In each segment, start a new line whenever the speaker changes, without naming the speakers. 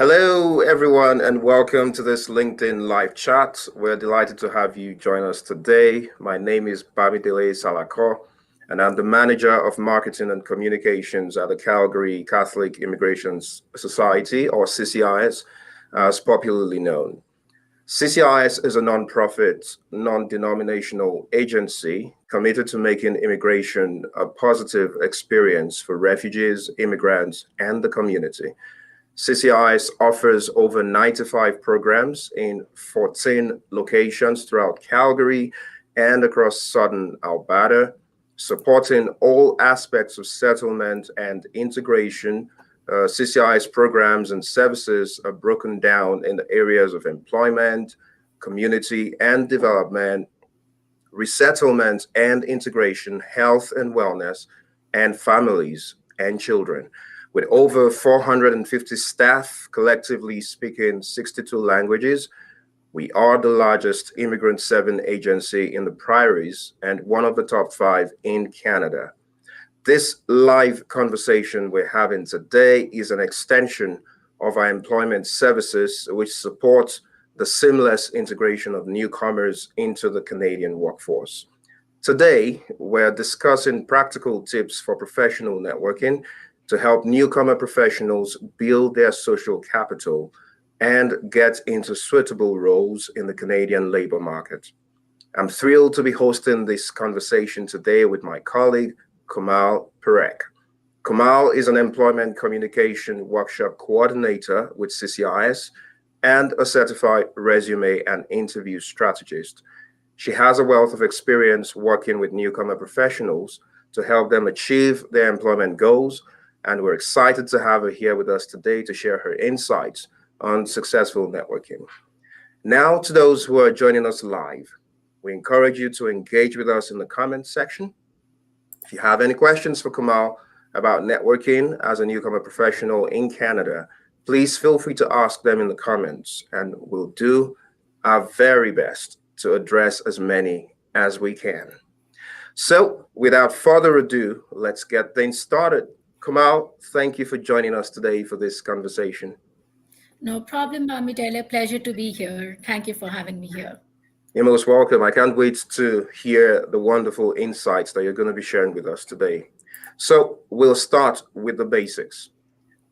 Hello, everyone, and welcome to this LinkedIn live chat. We're delighted to have you join us today. My name is Bamidele Salako, and I'm the manager of marketing and communications at the Calgary Catholic Immigration Society, or CCIS, as popularly known. CCIS is a nonprofit, non-denominational agency committed to making immigration a positive experience for refugees, immigrants, and the community. CCIS offers over 95 programs in 14 locations throughout Calgary and across southern Alberta, supporting all aspects of settlement and integration. CCI's programs and services are broken down in the areas of employment, community and development, resettlement and integration, health and wellness, and families and children. With over 450 staff collectively speaking 62 languages, we are the largest immigrant serving agency in the prairies and one of the top five in Canada. This live conversation we're having today is an extension of our employment services, which support the seamless integration of newcomers into the Canadian workforce. Today, we're discussing practical tips for professional networking to help newcomer professionals build their social capital and get into suitable roles in the Canadian labor market. I'm thrilled to be hosting this conversation today with my colleague, Komal Parekh. Komal is an employment communication workshop coordinator with CCIS and a certified resume and interview strategist. She has a wealth of experience working with newcomer professionals to help them achieve their employment goals, and we're excited to have her here with us today to share her insights on successful networking. Now, to those who are joining us live, we encourage you to engage with us in the comments section. If you have any questions for Komal about networking as a newcomer professional in Canada, please feel free to ask them in the comments, and we'll do our very best to address as many as we can. So, without further ado, let's get things started. Komal, thank you for joining us today for this conversation.
No problem, Bamidele. Pleasure to be here. Thank you for having me here.
You're most welcome. I can't wait to hear the wonderful insights that you're going to be sharing with us today. So, we'll start with the basics.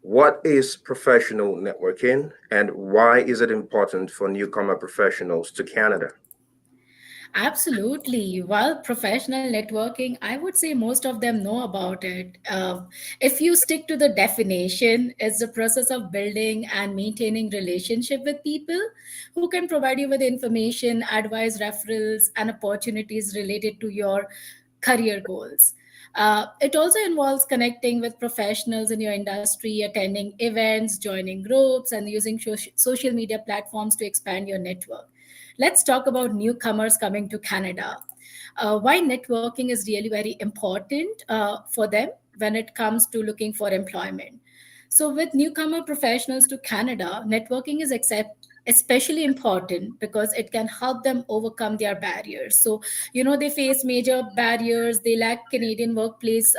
What is professional networking and why is it important for newcomer professionals to Canada?
Absolutely. Well, professional networking, I would say most of them know about it. If you stick to the definition, it's the process of building and maintaining relationship with people who can provide you with information, advice, referrals, and opportunities related to your career goals. It also involves connecting with professionals in your industry, attending events, joining groups, and using social media platforms to expand your network. Let's talk about newcomers coming to Canada. Why networking is really very important for them when it comes to looking for employment. So, with newcomer professionals to Canada, networking is especially important because it can help them overcome their barriers. So, they face major barriers, they lack Canadian workplace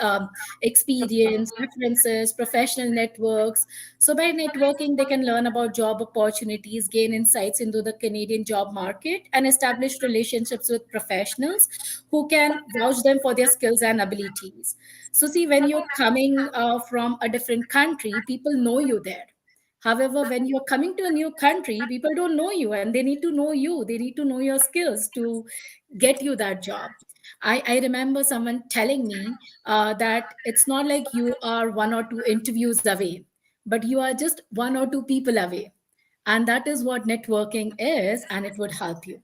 experience, references, professional networks. So, by networking, they can learn about job opportunities, gain insights into the Canadian job market, and establish relationships with professionals who can vouch them for their skills and abilities. So, see, when you're coming from a different country, people know you there. However, when you're coming to a new country, people don't know you and they need to know you. They need to know your skills to get you that job. I remember someone telling me that it's not like you are one or two interviews away, but you are just one or two people away. And that is what networking is, and it would help you.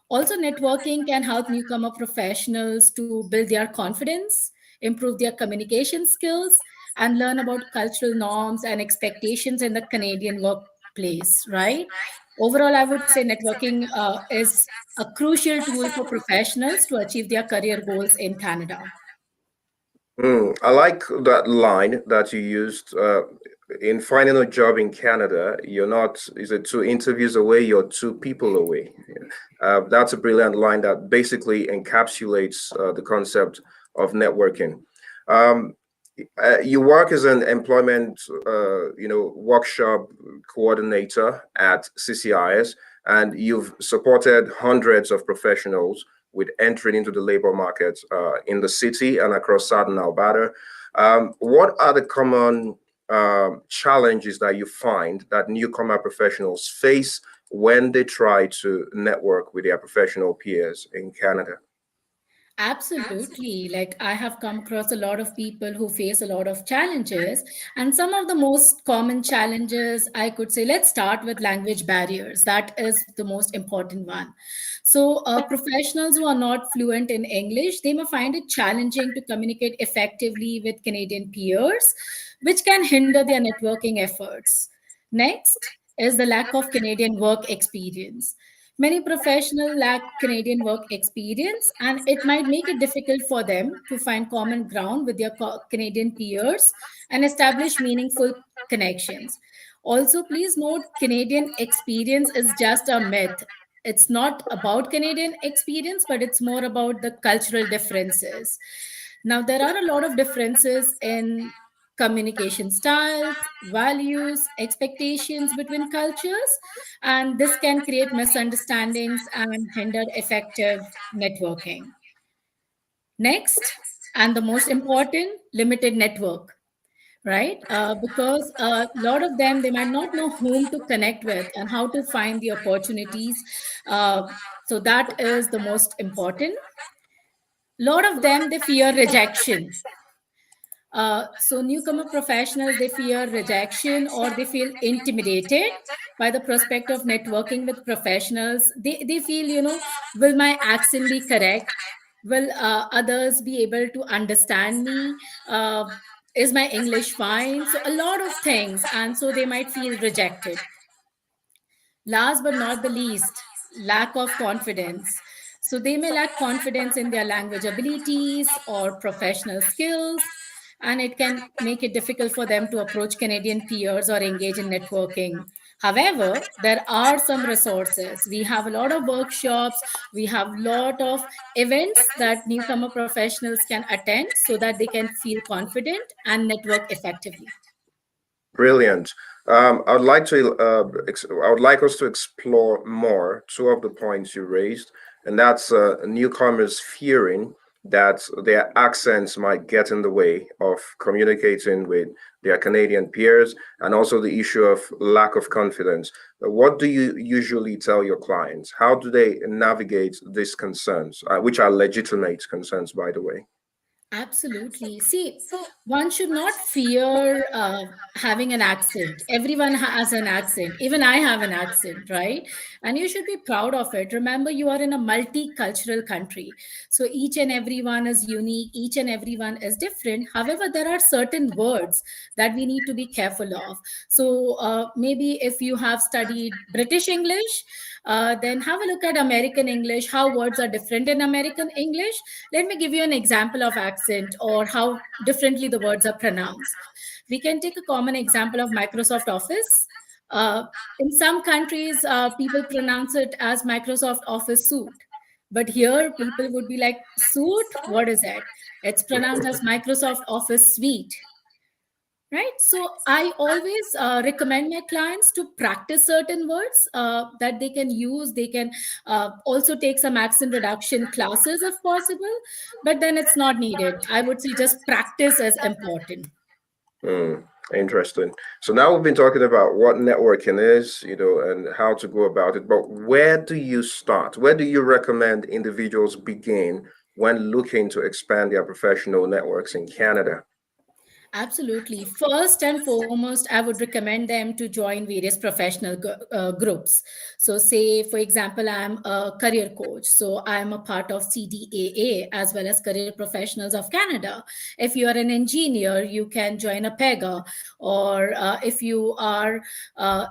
Also, networking can help newcomer professionals to build their confidence, improve their communication skills, and learn about cultural norms and expectations in the Canadian workplace, right? Overall, I would say networking is a crucial tool for professionals to achieve their career goals in Canada.
I like that line that you used. In finding a job in Canada, you're not, is it two interviews away? You're two people away. That's a brilliant line that basically encapsulates the concept of networking. Um, You work as an employment, workshop coordinator at CCIS, and you've supported hundreds of professionals with entering into the labor market in the city and across Southern Alberta. What are the common challenges that you find that newcomer professionals face when they try to network with their professional peers in Canada?
Absolutely. Like I have come across a lot of people who face a lot of challenges. And some of the most common challenges, I could say, let's start with language barriers. That is the most important one. So, professionals who are not fluent in English, they may find it challenging to communicate effectively with Canadian peers, which can hinder their networking efforts. Next is the lack of Canadian work experience. Many professionals lack Canadian work experience, and it might make it difficult for them to find common ground with their Canadian peers and establish meaningful connections. Also, please note Canadian experience is just a myth. It's not about Canadian experience, but it's more about the cultural differences. Now, there are a lot of differences in communication styles, values, expectations between cultures, and this can create misunderstandings and hinder effective networking. Next, and the most important, limited network, right? Because a lot of them, they might not know whom to connect with and how to find the opportunities. So that is the most important. A lot of them, they fear rejection. So newcomer professionals, they fear rejection or they feel intimidated by the prospect of networking with professionals. They feel, will my accent be correct? Will others be able to understand me? Is my English fine? So a lot of things. And so they might feel rejected. Last but not the least, lack of confidence. So they may lack confidence in their language abilities or professional skills, and it can make it difficult for them to approach Canadian peers or engage in networking. However, there are some resources. We have a lot of workshops, we have a lot of events that newcomer professionals can attend so that they can feel confident and network effectively.
Brilliant. I would like us to explore more two of the points you raised, and that's newcomers fearing that their accents might get in the way of communicating with their Canadian peers, and also the issue of lack of confidence. What do you usually tell your clients? How do they navigate these concerns, which are legitimate concerns, by the way?
Absolutely. See, one should not fear having an accent. Everyone has an accent. Even I have an accent, right? And you should be proud of it. Remember, you are in a multicultural country. So each and everyone is unique, each and everyone is different. However, there are certain words that we need to be careful of. So maybe if you have studied British English, then have a look at American English, how words are different in American English. Let me give you an example of accent or how differently the words are pronounced. We can take a common example of Microsoft Office. Uh, in some countries, people pronounce it as Microsoft Office Suite. But here, people would be like, Suite? What is that? It's pronounced as Microsoft Office Suite, right? So I always recommend my clients to practice certain words that they can use. They can also take some accent reduction classes if possible, but then it's not needed. I would say just practice is important.
Hmm, interesting. So now we've been talking about what networking is, and how to go about it. But where do you start? Where do you recommend individuals begin when looking to expand their professional networks in Canada?
Absolutely. First and foremost, I would recommend them to join various professional groups. So, say, for example, I'm a career coach. So, I'm a part of CDAA as well as Career Professionals of Canada. If you are an engineer, you can join a PEGA. Or if you are a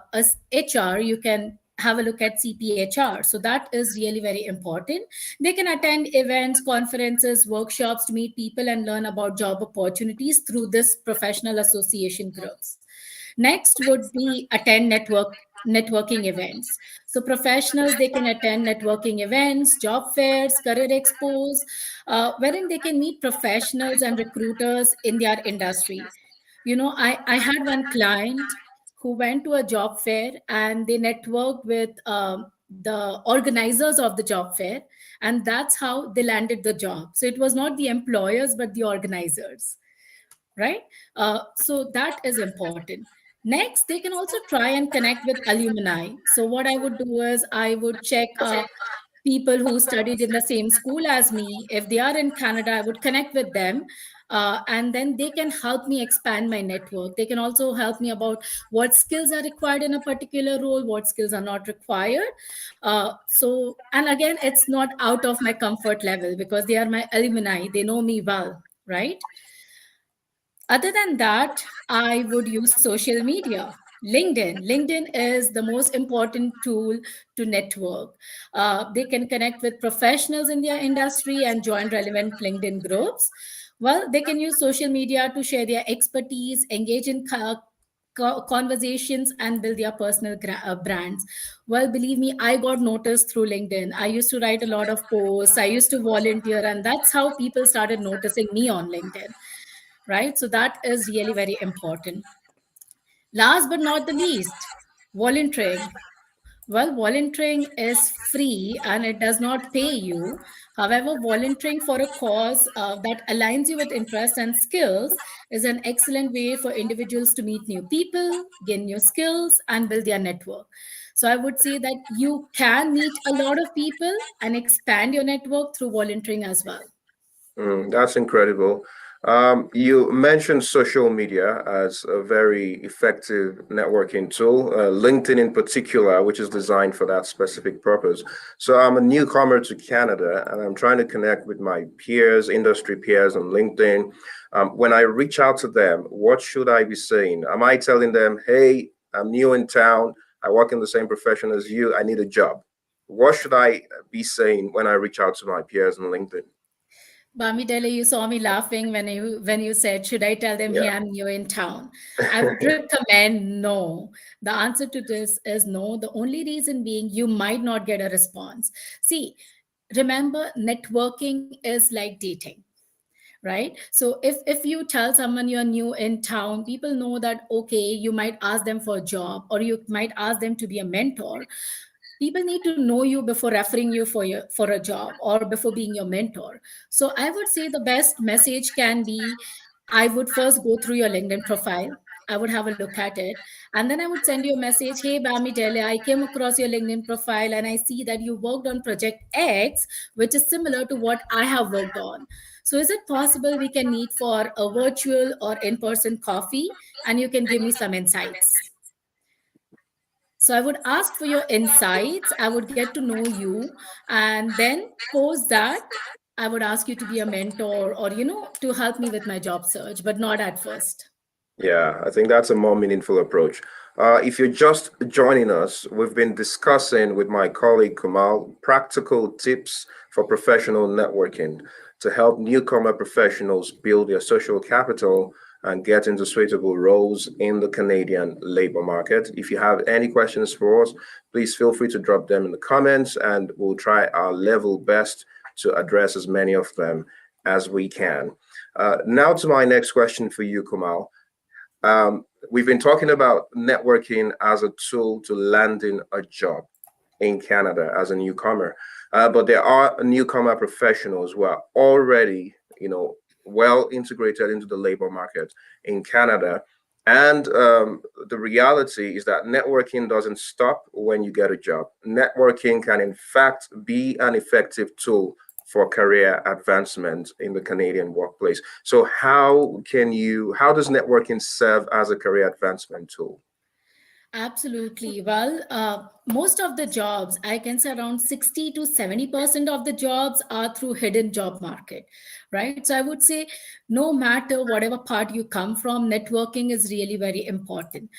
HR, you can have a look at CPHR. So, that is really very important. They can attend events, conferences, workshops to meet people and learn about job opportunities through this professional association groups. Next would be attend networking events. So professionals, they can attend networking events, job fairs, career expos, wherein they can meet professionals and recruiters in their industry. I had one client who went to a job fair and they networked with the organizers of the job fair, and that's how they landed the job. So it was not the employers but the organizers, right? So that is important. Next, they can also try and connect with alumni. So what I would do is I would check people who studied in the same school as me. If they are in Canada, I would connect with them. And then they can help me expand my network. They can also help me about what skills are required in a particular role, what skills are not required. And again, it's not out of my comfort level because they are my alumni. They know me well, right? Other than that, I would use social media. LinkedIn is the most important tool to network. They can connect with professionals in their industry and join relevant LinkedIn groups. Well, they can use social media to share their expertise, engage in conversations, and build their personal brands. Well, believe me, I got noticed through LinkedIn. I used to write a lot of posts, I used to volunteer, and that's how people started noticing me on LinkedIn, right? So that is really very important. Last but not the least, volunteering. Well, volunteering is free and it does not pay you. However, volunteering for a cause that aligns you with interests and skills is an excellent way for individuals to meet new people, gain new skills, and build their network. So I would say that you can meet a lot of people and expand your network through volunteering as well.
That's incredible. You mentioned social media as a very effective networking tool, LinkedIn in particular, which is designed for that specific purpose. So I'm a newcomer to Canada and I'm trying to connect with my peers, industry peers on LinkedIn. When I reach out to them, what should I be saying? Am I telling them, hey, I'm new in town, I work in the same profession as you, I need a job? What should I be saying when I reach out to my peers on LinkedIn?
Bamidele, you saw me laughing when you said, "Should I tell them, hey,
Yeah.
I'm new in town?" I would recommend no. The answer to this is no. The only reason being you might not get a response. See, remember, networking is like dating, right? So if you tell someone you're new in town, people know that okay, you might ask them for a job or you might ask them to be a mentor. People need to know you before referring you for a job or before being your mentor. So I would say the best message can be, I would first go through your LinkedIn profile. I would have a look at it. And then I would send you a message. Hey, Bamidele, I came across your LinkedIn profile and I see that you worked on project X, which is similar to what I have worked on. So is it possible we can meet for a virtual or in person coffee and you can give me some insights? So I would ask for your insights. I would get to know you. And then post that, I would ask you to be a mentor or, to help me with my job search, but not at first.
Yeah, I think that's a more meaningful approach. If you're just joining us, we've been discussing with my colleague Komal practical tips for professional networking to help newcomer professionals build their social capital and get into suitable roles in the Canadian labor market. If you have any questions for us, please feel free to drop them in the comments and we'll try our level best to address as many of them as we can. Now to my next question for you, Komal. We've been talking about networking as a tool to landing a job in Canada as a newcomer. But there are newcomer professionals who are already, well integrated into the labor market in Canada. And the reality is that networking doesn't stop when you get a job. Networking can, in fact, be an effective tool for career advancement in the Canadian workplace. So how does networking serve as a career advancement tool?
Absolutely. Well, most of the jobs, I can say around 60 to 70% of the jobs are through hidden job market, right? So I would say no matter whatever part you come from, networking is really very important.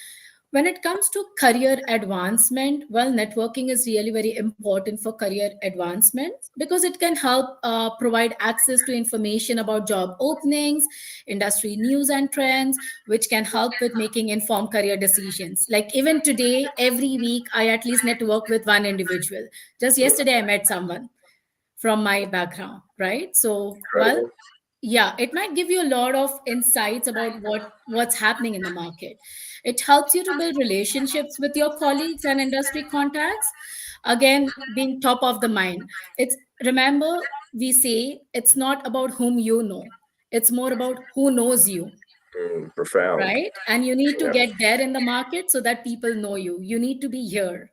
When it comes to career advancement, well, networking is really very important for career advancement because it can help provide access to information about job openings, industry news and trends, which can help with making informed career decisions. Like even today, every week, I at least network with one individual. Just yesterday, I met someone from my background, right? So, well,
Incredible.
yeah, it might give you a lot of insights about what's happening in the market. It helps you to build relationships with your colleagues and industry contacts, again being top of the mind. It's, remember, we say it's not about whom you know, it's more about who knows you,
Profound.
right? And you need to
Yeah.
get there in the market so that people know you. You need to be here.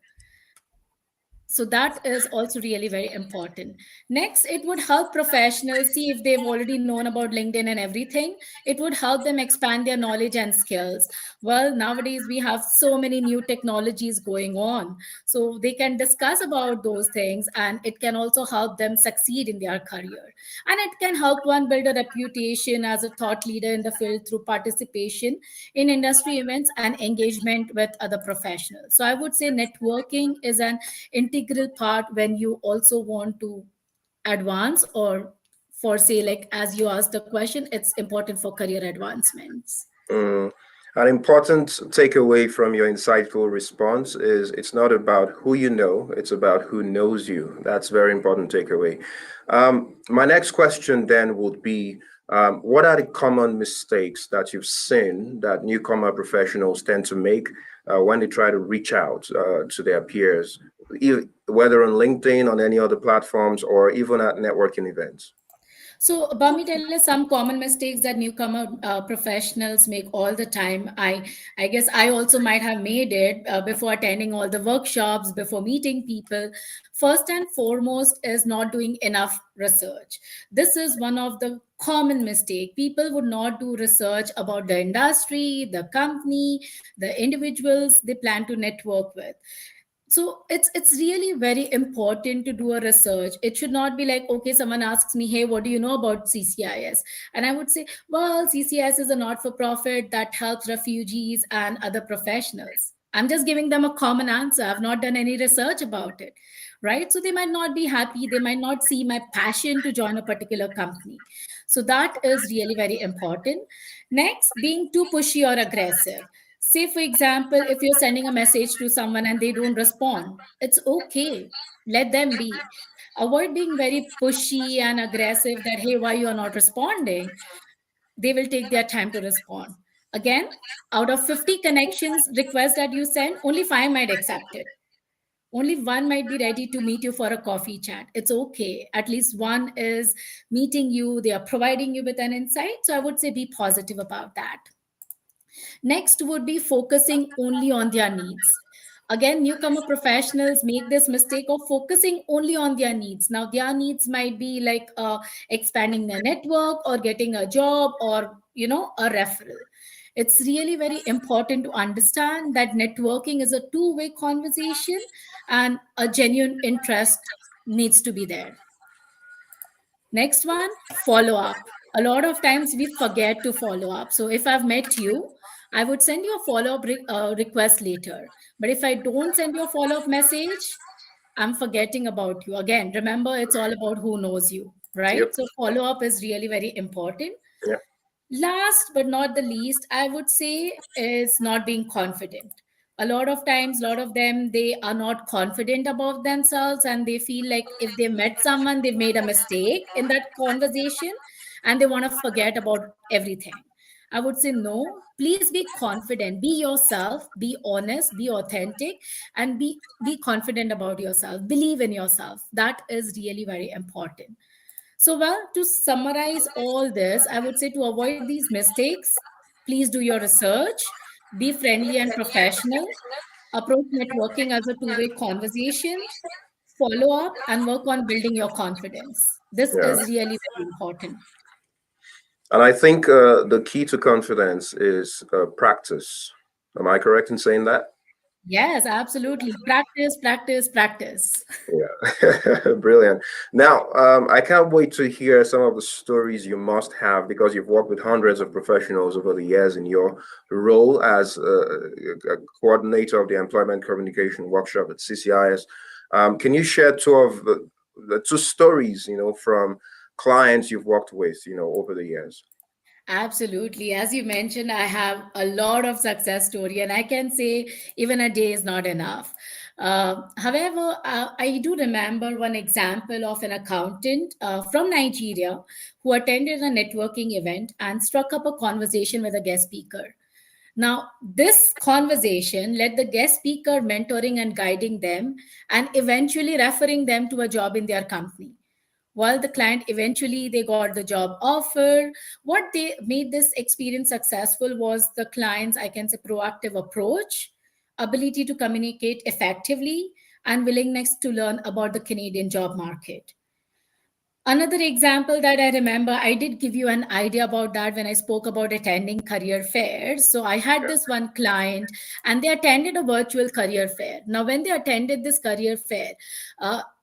So that is also really very important. Next, it would help professionals see if they've already known about LinkedIn and everything. It would help them expand their knowledge and skills. Well, nowadays we have so many new technologies going on. So they can discuss about those things, and it can also help them succeed in their career. And it can help one build a reputation as a thought leader in the field through participation in industry events and engagement with other professionals. So I would say networking is an integral part when you also want to advance, or for say, like as you asked the question, it's important for career advancements.
Mm. An important takeaway from your insightful response is it's not about who you know, it's about who knows you. That's a very important takeaway. My next question then would be, what are the common mistakes that you've seen that newcomer professionals tend to make when they try to reach out to their peers, whether on LinkedIn, on any other platforms, or even at networking events?
So, Bamidele, some common mistakes that newcomer professionals make all the time. I guess I also might have made it before attending all the workshops, before meeting people. First and foremost is not doing enough research. This is one of the common mistake. People would not do research about the industry, the company, the individuals they plan to network with. So it's really very important to do a research. It should not be like, okay, someone asks me, hey, what do you know about CCIS? And I would say, well, CCIS is a not for profit that helps refugees and other professionals. I'm just giving them a common answer. I've not done any research about it, right? So they might not be happy, they might not see my passion to join a particular company. So that is really very important. Next, being too pushy or aggressive. Say, for example, if you're sending a message to someone and they don't respond, it's okay. Let them be. Avoid being very pushy and aggressive that, hey, why you are not responding? They will take their time to respond. Again, out of 50 connections requests that you send, only 5 might accept it. Only one might be ready to meet you for a coffee chat. It's okay. At least one is meeting you, they are providing you with an insight. So I would say be positive about that. Next would be focusing only on their needs. Again, newcomer professionals make this mistake of focusing only on their needs. Now, their needs might be like expanding their network or getting a job or, a referral. It's really very important to understand that networking is a two-way conversation and a genuine interest needs to be there. Next one, follow up. A lot of times we forget to follow up. So if I've met you, I would send you a follow up request later. But if I don't send you a follow up message, I'm forgetting about you. Again, remember, it's all about who knows you, right?
Yep.
So follow up is really very important.
Yep.
Last but not the least, I would say is not being confident. A lot of times, a lot of them, they are not confident about themselves and they feel like if they met someone, they've made a mistake in that conversation and they want to forget about everything. I would say, no, please be confident, be yourself, be honest, be authentic, and be confident about yourself. Believe in yourself. That is really very important. So, well, to summarize all this, I would say to avoid these mistakes, please do your research, be friendly and professional, approach networking as a two-way conversation, follow up, and work on building your confidence. This
Yeah.
is really very important.
And I think the key to confidence is practice. Am I correct in saying that?
Yes, absolutely. Practice, practice, practice.
Yeah, brilliant. Now, I can't wait to hear some of the stories you must have because you've worked with hundreds of professionals over the years in your role as a coordinator of the Employment Communication Workshop at CCIS. Can you share two of the two stories, from clients you've worked with, over the years?
Absolutely. As you mentioned, I have a lot of success story, and I can say even a day is not enough. However, I do remember one example of an accountant from Nigeria who attended a networking event and struck up a conversation with a guest speaker. Now, this conversation led the guest speaker mentoring and guiding them and eventually referring them to a job in their company. While the client eventually they got the job offer, what they made this experience successful was the client's, I can say, proactive approach, ability to communicate effectively, and willingness to learn about the Canadian job market. Another example that I remember, I did give you an idea about that when I spoke about attending career fairs. So I had
Yeah.
this one client and they attended a virtual career fair. Now, when they attended this career fair,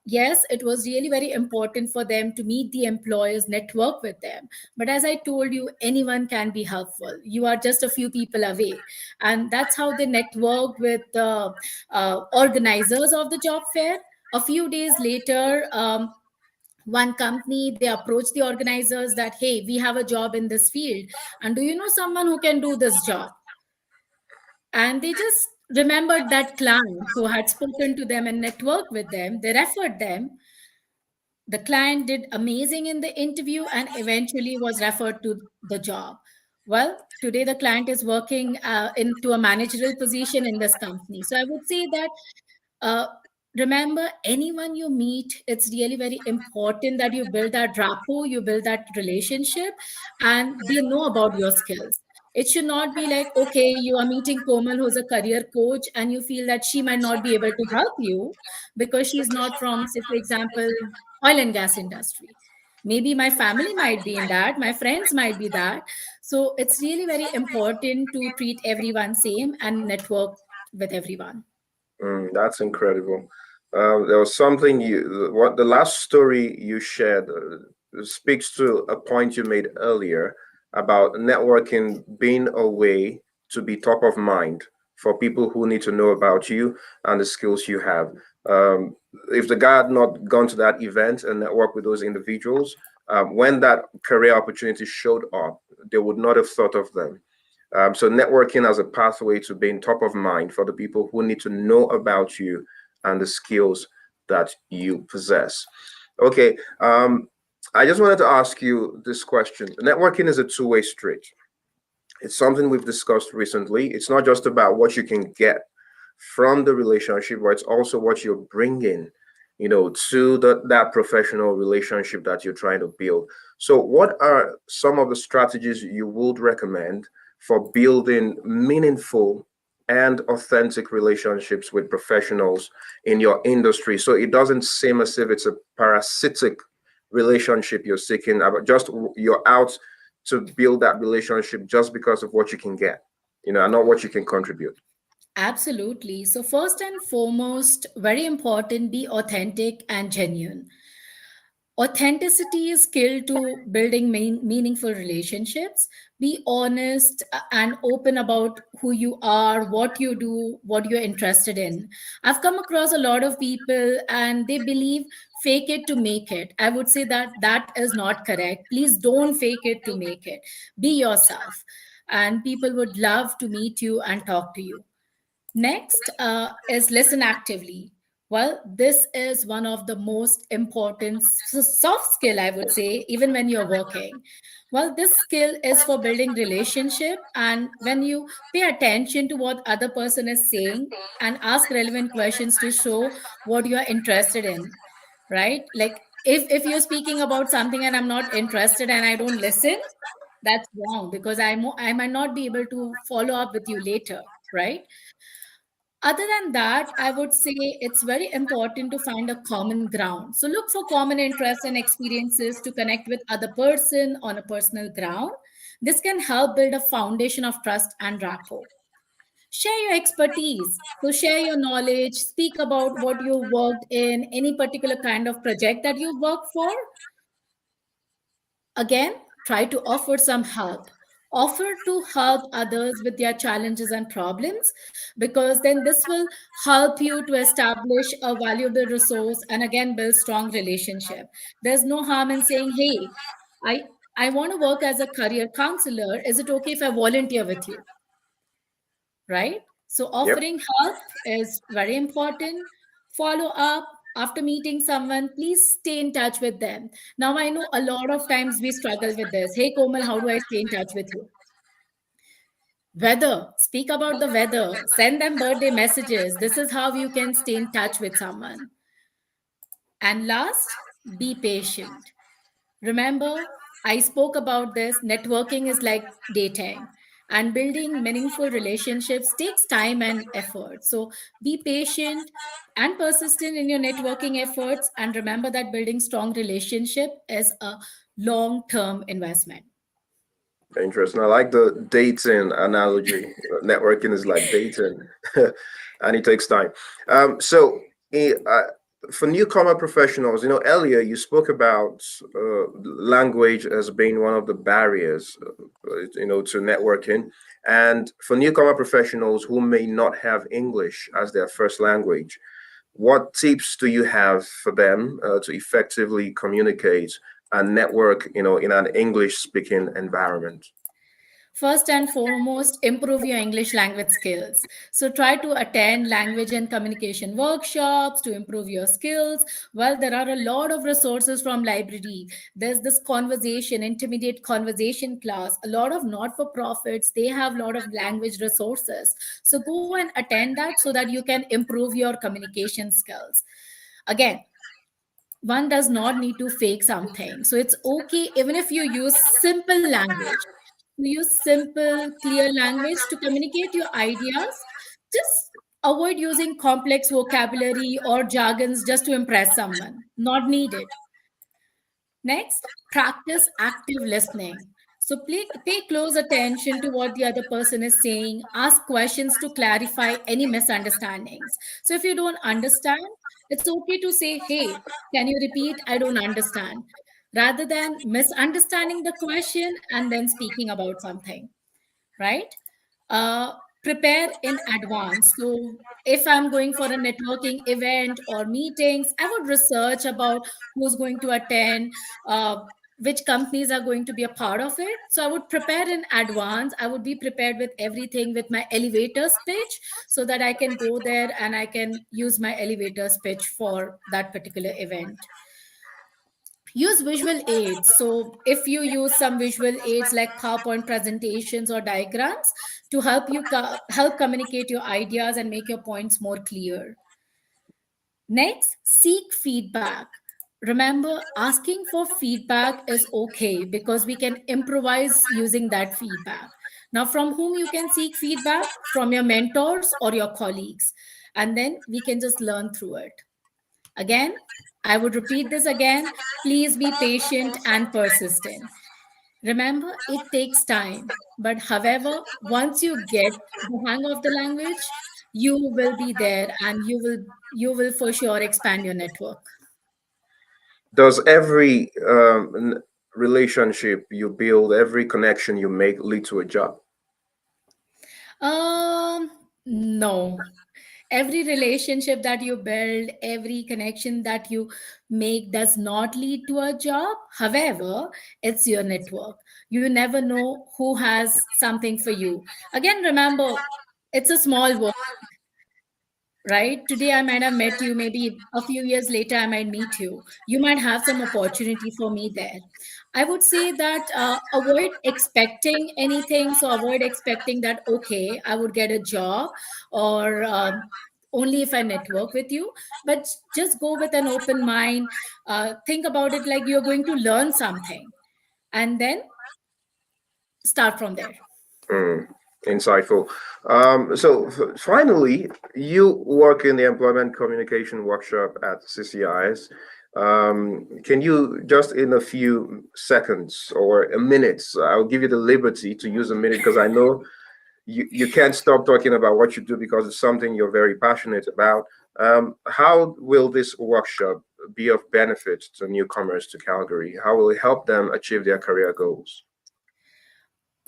yes, it was really very important for them to meet the employers, network with them. But as I told you, anyone can be helpful. You are just a few people away. And that's how they networked with the organizers of the job fair. A few days later, one company they approached the organizers that, hey, we have a job in this field, and do you know someone who can do this job? And they just remembered that client who had spoken to them and networked with them. They referred them. The client did amazing in the interview and eventually was referred to the job. Well, today the client is working into a managerial position in this company. So I would say that uh, remember, anyone you meet, it's really very important that you build that rapport, you build that relationship, and they know about your skills. It should not be like, okay, you are meeting Komal, who's a career coach, and you feel that she might not be able to help you because she's not from, say, for example, oil and gas industry. Maybe my family might be in that, my friends might be that. So it's really very important to treat everyone same and network with everyone.
That's incredible. There was something what the last story you shared speaks to a point you made earlier about networking being a way to be top of mind for people who need to know about you and the skills you have. Um, if the guy had not gone to that event and networked with those individuals, when that career opportunity showed up, they would not have thought of them. So networking as a pathway to being top of mind for the people who need to know about you and the skills that you possess. Okay, I just wanted to ask you this question. Networking is a two-way street. It's something we've discussed recently. It's not just about what you can get from the relationship, but it's also what you're bringing, to that professional relationship that you're trying to build. So, what are some of the strategies you would recommend for building meaningful and authentic relationships with professionals in your industry? So it doesn't seem as if it's a parasitic relationship you're seeking, but just you're out to build that relationship just because of what you can get, and not what you can contribute.
Absolutely. So, first and foremost, very important, be authentic and genuine. Authenticity is key to building meaningful relationships. Be honest and open about who you are, what you do, what you're interested in. I've come across a lot of people and they believe fake it to make it. I would say that that is not correct. Please don't fake it to make it. Be yourself. And people would love to meet you and talk to you. Next is listen actively. Well, this is one of the most important soft skill, I would say, even when you're working. Well, this skill is for building relationship, and when you pay attention to what other person is saying and ask relevant questions to show what you are interested in, right? Like if you're speaking about something and I'm not interested and I don't listen, that's wrong because I might not be able to follow up with you later, right? Other than that, I would say it's very important to find a common ground. So look for common interests and experiences to connect with other person on a personal ground. This can help build a foundation of trust and rapport. Share your expertise. So share your knowledge, speak about what you worked in, any particular kind of project that you work for. Again, try to offer some help. Offer to help others with their challenges and problems, because then this will help you to establish a valuable resource and again build strong relationship. There's no harm in saying, hey, I I want to work as a career counselor. Is it okay if I volunteer with you? Right? So
Yep.
offering help is very important. Follow up after meeting someone, please stay in touch with them. Now, I know a lot of times we struggle with this. Hey, Komal, how do I stay in touch with you? Weather, speak about the weather, send them birthday messages. This is how you can stay in touch with someone. And last, be patient. Remember, I spoke about this. Networking is like dating, and building meaningful relationships takes time and effort. So be patient and persistent in your networking efforts. And remember that building strong relationship is a long term investment.
Interesting. I like the dating analogy. Networking is like dating, and it takes time. So, for newcomer professionals, earlier you spoke about language as being one of the barriers, to networking. And for newcomer professionals who may not have English as their first language, what tips do you have for them to effectively communicate and network, in an English speaking environment?
First and foremost, improve your English language skills. So try to attend language and communication workshops to improve your skills. Well, there are a lot of resources from library. There's this conversation, intermediate conversation class. A lot of not-for-profits, they have a lot of language resources. So go and attend that so that you can improve your communication skills. Again, one does not need to fake something. So it's okay even if you use simple language. You use simple, clear language to communicate your ideas. Just avoid using complex vocabulary or jargons just to impress someone. Not needed. Next, practice active listening. So pay close attention to what the other person is saying. Ask questions to clarify any misunderstandings. So if you don't understand, it's okay to say, hey, can you repeat? I don't understand. Rather than misunderstanding the question and then speaking about something, right? Uh, Prepare in advance. So if I'm going for a networking event or meetings, I would research about who's going to attend, which companies are going to be a part of it. So I would prepare in advance. I would be prepared with everything with my elevator speech so that I can go there and I can use my elevator speech for that particular event. Use visual aids. So if you use some visual aids like PowerPoint presentations or diagrams to help you help communicate your ideas and make your points more clear. Next, seek feedback. Remember, asking for feedback is okay because we can improvise using that feedback. Now, from whom you can seek feedback? From your mentors or your colleagues. And then we can just learn through it. Again, I would repeat this again. Please be patient and persistent. Remember, it takes time. But however, once you get the hang of the language, you will be there and you will for sure expand your network.
Does every relationship you build, every connection you make lead to a job?
Um, no. Every relationship that you build, every connection that you make does not lead to a job. However, it's your network. You never know who has something for you. Again, remember, it's a small world, right? Today I might have met you, maybe a few years later I might meet you. You might have some opportunity for me there. I would say that avoid expecting anything. So avoid expecting that, okay, I would get a job or only if I network with you, but just go with an open mind. Think about it like you're going to learn something and then start from there.
Mm, insightful. So finally, you work in the Employment Communication Workshop at CCIS. Can you just in a few seconds or a minute, I'll give you the liberty to use a minute because I know you can't stop talking about what you do because it's something you're very passionate about. How will this workshop be of benefit to newcomers to Calgary? How will it help them achieve their career goals?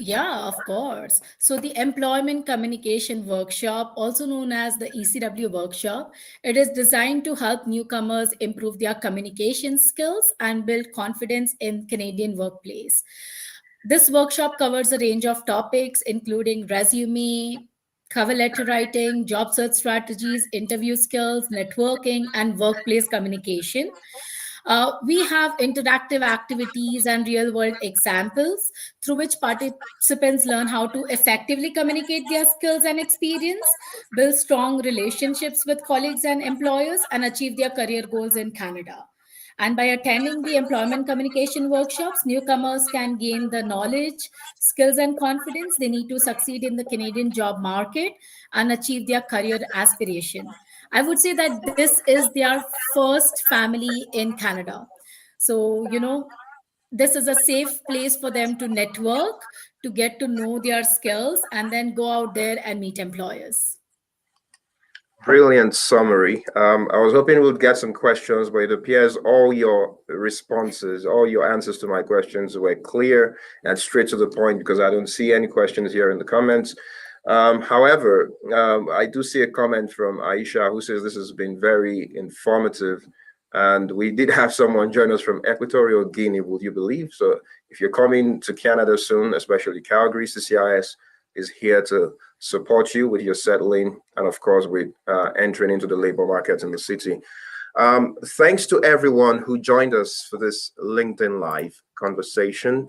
Yeah, of course. So the Employment Communication Workshop, also known as the ECW Workshop, it is designed to help newcomers improve their communication skills and build confidence in Canadian workplace. This workshop covers a range of topics, including resume, cover letter writing, job search strategies, interview skills, networking, and workplace communication. We have interactive activities and real world examples through which participants learn how to effectively communicate their skills and experience, build strong relationships with colleagues and employers, and achieve their career goals in Canada. And by attending the employment communication workshops, newcomers can gain the knowledge, skills, and confidence they need to succeed in the Canadian job market and achieve their career aspiration. I would say that this is their first family in Canada. So, this is a safe place for them to network, to get to know their skills, and then go out there and meet employers.
Brilliant summary. I was hoping we'd get some questions, but it appears all your responses, all your answers to my questions were clear and straight to the point because I don't see any questions here in the comments. However, I do see a comment from Aisha who says this has been very informative. And we did have someone join us from Equatorial Guinea, would you believe? So if you're coming to Canada soon, especially Calgary, CCIS is here to support you with your settling and, of course, with entering into the labor market in the city. Thanks to everyone who joined us for this LinkedIn Live conversation.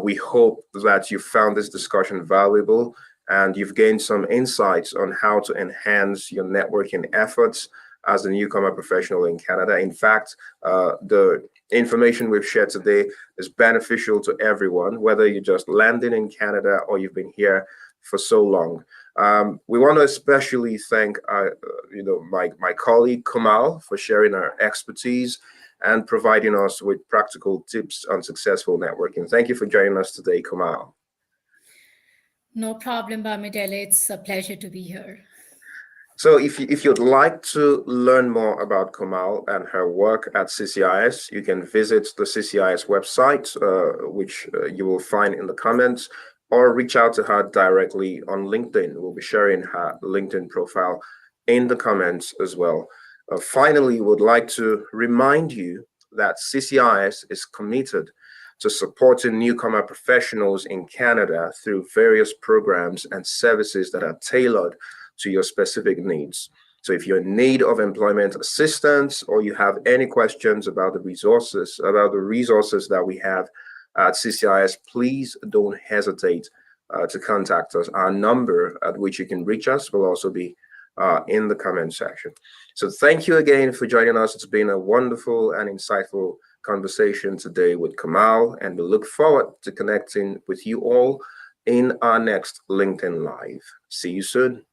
We hope that you found this discussion valuable and you've gained some insights on how to enhance your networking efforts as a newcomer professional in Canada. In fact, the information we've shared today is beneficial to everyone, whether you just landed in Canada or you've been here for so long. We want to especially thank, my colleague Komal for sharing her expertise and providing us with practical tips on successful networking. Thank you for joining us today, Komal.
No problem, Bamidele. It's a pleasure to be here.
So if you'd like to learn more about Komal and her work at CCIS, you can visit the CCIS website, which you will find in the comments, or reach out to her directly on LinkedIn. We'll be sharing her LinkedIn profile in the comments as well. Finally, would like to remind you that CCIS is committed to supporting newcomer professionals in Canada through various programs and services that are tailored to your specific needs. So if you're in need of employment assistance or you have any questions about the resources that we have at CCIS, please don't hesitate to contact us. Our number at which you can reach us will also be in the comment section. So thank you again for joining us. It's been a wonderful and insightful conversation today with Komal, and we look forward to connecting with you all in our next LinkedIn Live. See you soon.